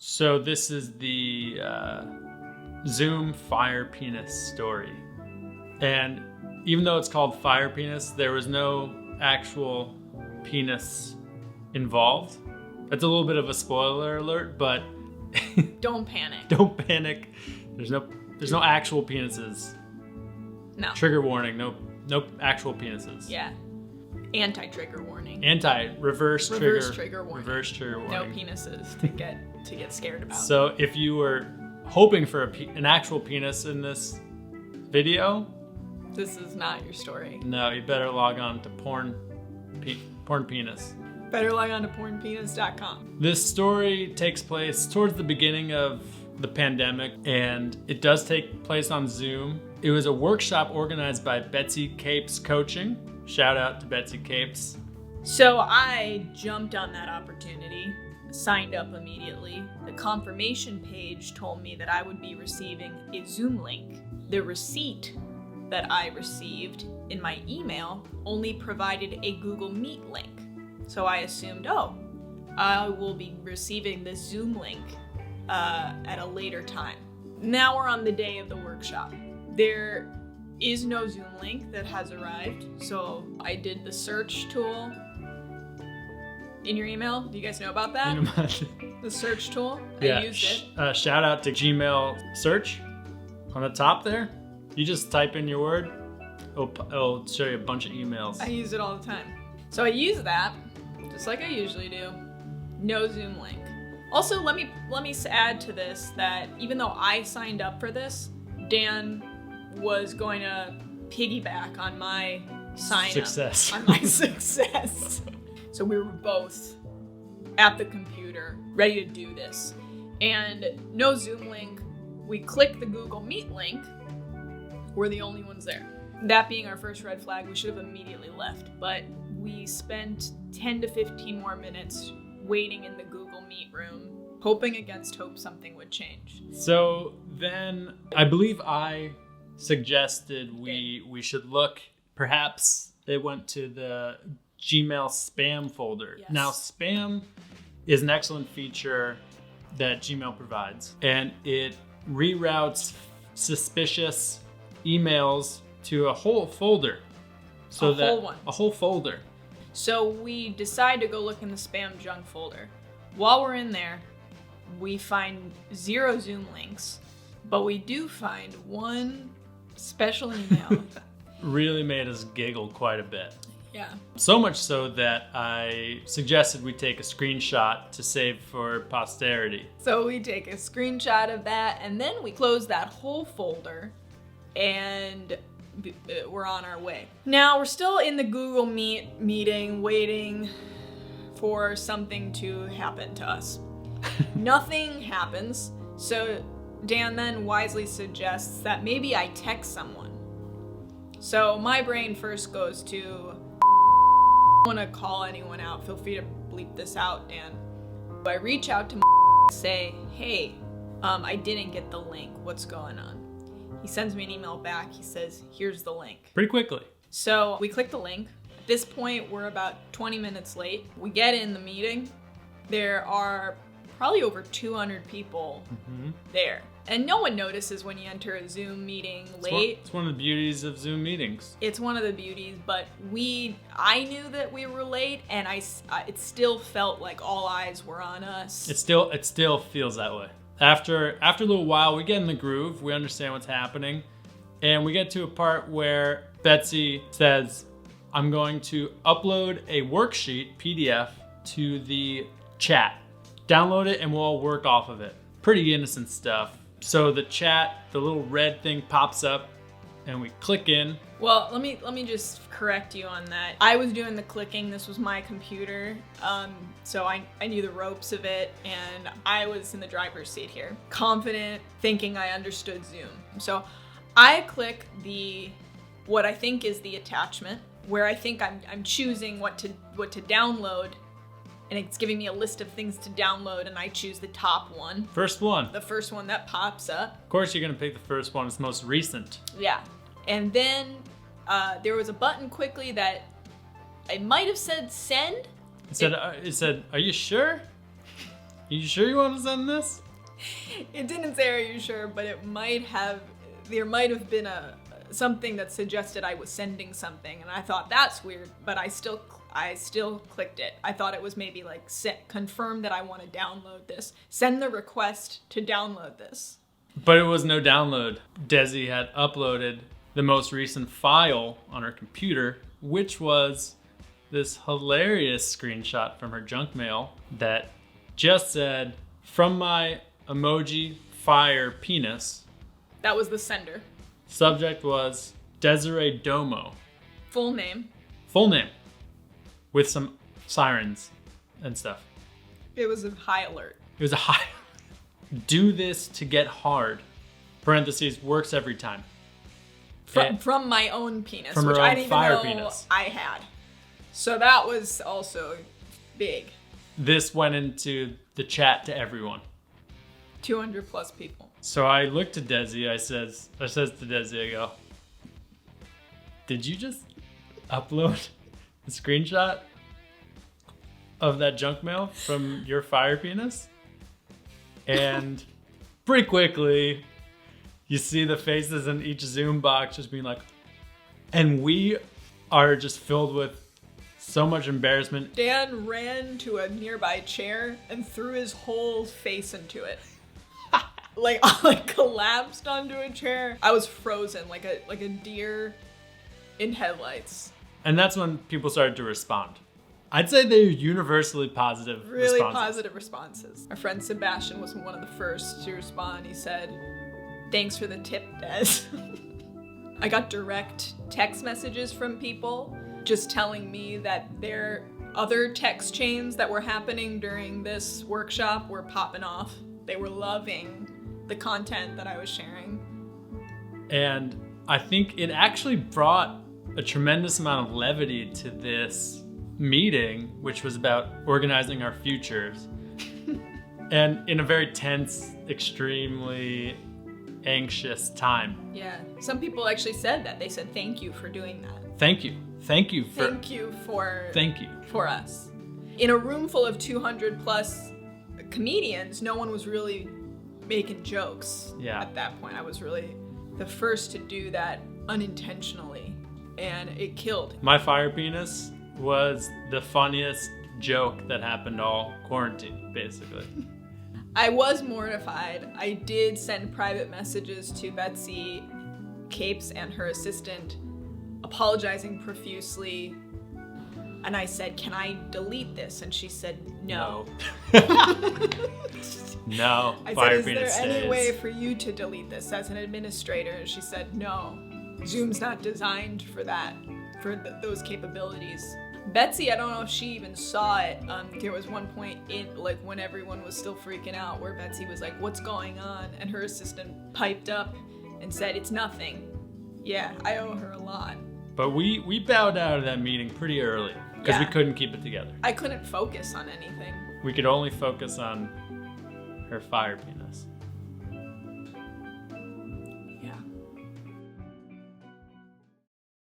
So this is the Zoom Fire Penis story. And even though it's called Fire Penis, there was no actual penis involved. That's a little bit of a spoiler alert, but don't panic. Don't panic. There's no actual penises. No. Trigger warning. No actual penises. Yeah. Anti-trigger warning. Reverse trigger warning. Reverse trigger warning. No penises to get scared about. So if you were hoping for an actual penis in this video, this is not your story. No, you better log on to porn penis. Better log on to pornpenis.com. This story takes place towards the beginning of the pandemic, and it does take place on Zoom. It was a workshop organized by Betsy Capes Coaching. Shout out to Betsy Capes. So I jumped on that opportunity, signed up immediately. The confirmation page told me that I would be receiving a Zoom link. The receipt that I received in my email only provided a Google Meet link. So I assumed, I will be receiving this Zoom link at a later time. Now we're on the day of the workshop. There is no Zoom link that has arrived, so I did the search tool in your email. Do you guys know about that? The search tool? Yeah. I used it. Shout out to Gmail search on the top there. You just type in your word, it'll show you a bunch of emails. I use it all the time. So I use that, just like I usually do. No Zoom link. Also, let me add to this that even though I signed up for this, Dan was going to piggyback on my success. On my success. So we were both at the computer, ready to do this. And no Zoom link. We click the Google Meet link. We're the only ones there. That being our first red flag, we should have immediately left. But we spent 10 to 15 more minutes waiting in the Google Meet room, hoping against hope something would change. So then I believe I suggested we should look, perhaps it went to the Gmail spam folder. Yes. Now spam is an excellent feature that Gmail provides, and it reroutes suspicious emails to a whole folder. A whole folder. So we decide to go look in the spam junk folder. While we're in there, we find 0 Zoom links, but we do find one special email. Really made us giggle quite a bit. Yeah. So much so that I suggested we take a screenshot to save for posterity. So we take a screenshot of that, and then we close that whole folder, and we're on our way. Now we're still in the Google Meet meeting, waiting for something to happen to us. Nothing happens, so Dan then wisely suggests that maybe I text someone. So my brain first goes to, I don't want to call anyone out, feel free to bleep this out, Dan. I reach out to say, hey, I didn't get the link, what's going on? He sends me an email back, he says, here's the link. Pretty quickly. So we click the link. At this point, we're about 20 minutes late. We get in the meeting. There are probably over 200 people there. And no one notices when you enter a Zoom meeting late. It's one of the beauties of Zoom meetings. It's one of the beauties, but I knew that we were late, and it still felt like all eyes were on us. It still feels that way. After a little while, we get in the groove, we understand what's happening, and we get to a part where Betsy says, I'm going to upload a worksheet, PDF, to the chat. Download it and we'll all work off of it. Pretty innocent stuff. So the chat, the little red thing pops up and we click in. Well, let me just correct you on that. I was doing the clicking. This was my computer. So I knew the ropes of it, and I was in the driver's seat here. Confident, thinking I understood Zoom. So I click what I think is the attachment, where I think I'm choosing what to download, and it's giving me a list of things to download, and I choose the top one. First one. The first one that pops up. Of course you're gonna pick the first one, it's most recent. Yeah. And then there was a button quickly that it might have said send. It said, are you sure? You sure you want to send this? It didn't say, are you sure, but there might have been something that suggested I was sending something, and I thought that's weird, but I still clicked it. I thought it was maybe like confirm that I want to download this. Send the request to download this. But it was no download. Desi had uploaded the most recent file on her computer, which was this hilarious screenshot from her junk mail that just said, from my emoji fire penis. That was the sender. Subject was Desi Domo. Full name. Full name. With some sirens and stuff. It was a high alert. It was a high. Do this to get hard. Parentheses, works every time. From my own penis, from which her I own didn't fire even know penis. I had. So that was also big. This went into the chat to everyone. 200 plus people. So I looked at Desi. I says to Desi, I go, did you just upload a screenshot of that junk mail from your fire penis? And pretty quickly, you see the faces in each Zoom box just being like, and we are just filled with so much embarrassment. Dan ran to a nearby chair and threw his whole face into it. Like, I collapsed onto a chair. I was frozen like a deer in headlights. And that's when people started to respond. I'd say they're universally positive Really responses. positive responses. Our friend Sebastian was one of the first to respond. He said, thanks for the tip, Des. I got direct text messages from people just telling me that their other text chains that were happening during this workshop were popping off. They were loving the content that I was sharing. And I think it actually brought a tremendous amount of levity to this meeting, which was about organizing our futures. And in a very tense, extremely anxious time. Yeah. Some people actually said that. They said, thank you for doing that. Thank you. Thank you for... Thank you for... Thank you. For us. In a room full of 200 plus comedians, no one was really making jokes at that point. I was really the first to do that unintentionally, and it killed. My fire penis was the funniest joke that happened all quarantine, basically. I was mortified. I did send private messages to Betsy Capes and her assistant, apologizing profusely. And I said, can I delete this? And she said, no. No. I Fire said, is penis there any stays. way for you to delete this as an administrator? And she said, no. Zoom's not designed for that, for those capabilities. Betsy, I don't know if she even saw it. There was one point when everyone was still freaking out where Betsy was like, what's going on? And her assistant piped up and said, it's nothing. Yeah, I owe her a lot. But we bowed out of that meeting pretty early because we couldn't keep it together. I couldn't focus on anything. We could only focus on her fire penis.